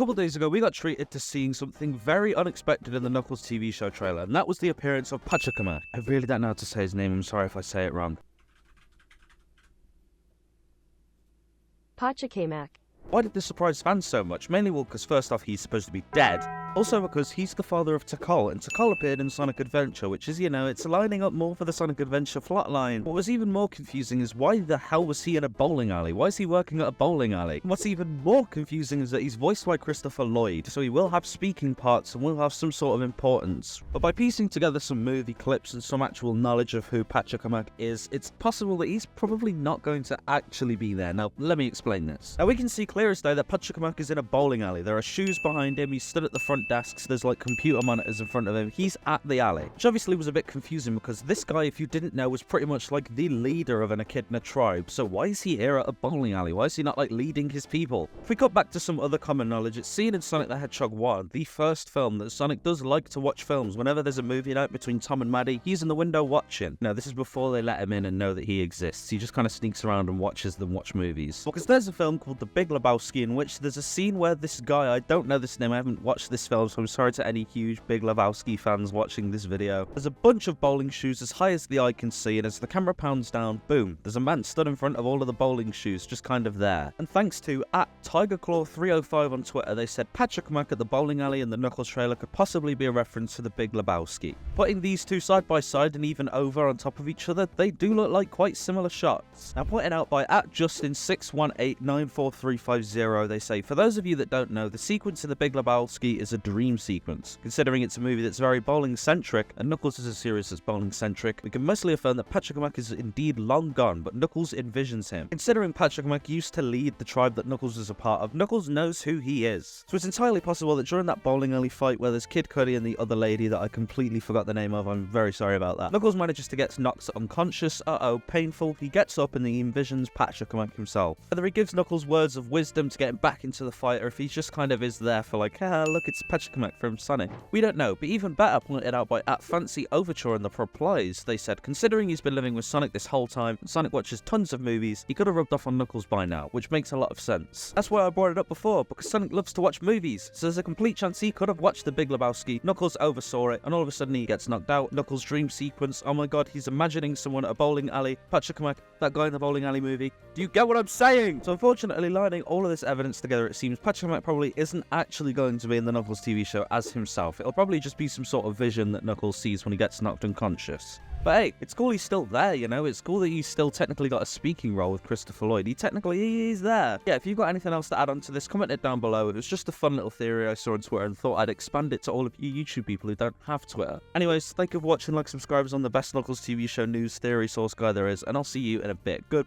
couple days ago, we got treated to seeing something very unexpected in the Knuckles TV show trailer, and that was the appearance of Pachacamac. I really don't know how to say his name, I'm sorry if I say it wrong. Pachacamac. Why did this surprise fans so much? Mainly, well, because first off, he's supposed to be dead. Also because he's the father of Tikal, and Tikal appeared in Sonic Adventure, which is, you know, it's lining up more for the Sonic Adventure plotline. What was even more confusing is why the hell was he in a bowling alley? Why is he working at a bowling alley? And what's even more confusing is that he's voiced by Christopher Lloyd, so he will have speaking parts and will have some sort of importance. But by piecing together some movie clips and some actual knowledge of who Pachacamac is, it's possible that he's probably not going to actually be there. Now, let me explain this. Now, we can see clear as day that Pachacamac is in a bowling alley. There are shoes behind him, he's stood at the front desks, there's like computer monitors in front of him, he's at the alley. Which obviously was a bit confusing because this guy, if you didn't know, was pretty much like the leader of an echidna tribe. So why is he here at a bowling alley? Why is he not like leading his people? If we cut back to some other common knowledge, it's seen in Sonic the Hedgehog 1, the first film, that Sonic does like to watch films. Whenever there's a movie night between Tom and Maddie, he's in the window watching. Now, this is before they let him in and know that he exists. He just kind of sneaks around and watches them watch movies. Because there's a film called The Big Labowski in which there's a scene where this guy, I don't know this name, I haven't watched this film, so I'm sorry to any huge Big Labowski fans watching this video. There's a bunch of bowling shoes as high as the eye can see, and as the camera pounds down, boom, there's a man stood in front of all of the bowling shoes, just kind of there. And thanks to @TigerClaw305 on Twitter, they said Pachacamac at the bowling alley in the Knuckles trailer could possibly be a reference to the Big Labowski. Putting these two side by side and even over on top of each other, they do look like quite similar shots. Now, pointed out by @Justin61894350, they say, for those of you that don't know, the sequence in the Big Labowski is a dream sequence. Considering it's a movie that's very bowling-centric, and Knuckles is a series that's bowling-centric, we can mostly affirm that Pachacamac is indeed long gone, but Knuckles envisions him. Considering Pachacamac used to lead the tribe that Knuckles is a part of, Knuckles knows who he is. So it's entirely possible that during that bowling alley fight where there's Kid Cudi and the other lady that I completely forgot the name of, I'm very sorry about that, Knuckles manages to get knocked unconscious, painful, he gets up and he envisions Pachacamac himself. Whether he gives Knuckles words of wisdom to get him back into the fight, or if he just kind of is there for like, look, it's Pachacamac from Sonic. We don't know, but even better, pointed out by @FancyOverture in the replies, they said, considering he's been living with Sonic this whole time, and Sonic watches tons of movies, he could have rubbed off on Knuckles by now, which makes a lot of sense. That's why I brought it up before, because Sonic loves to watch movies, so there's a complete chance he could have watched The Big Labowski, Knuckles oversaw it, and all of a sudden he gets knocked out. Knuckles' dream sequence, oh my god, he's imagining someone at a bowling alley, Pachacamac, that guy in the bowling alley movie. Do you get what I'm saying? So unfortunately, lining all of this evidence together, it seems Pachacamac probably isn't actually going to be in the Knuckles TV show as himself. It'll probably just be some sort of vision that Knuckles sees when he gets knocked unconscious. But hey, it's cool he's still there, you know? It's cool that he's still technically got a speaking role with Christopher Lloyd. He is there. Yeah, if you've got anything else to add on to this, comment it down below. It was just a fun little theory I saw on Twitter and thought I'd expand it to all of you YouTube people who don't have Twitter. Anyways, thank you for watching, like, subscribe on the best Knuckles TV show news theory source guy there is, and I'll see you in a bit. Good.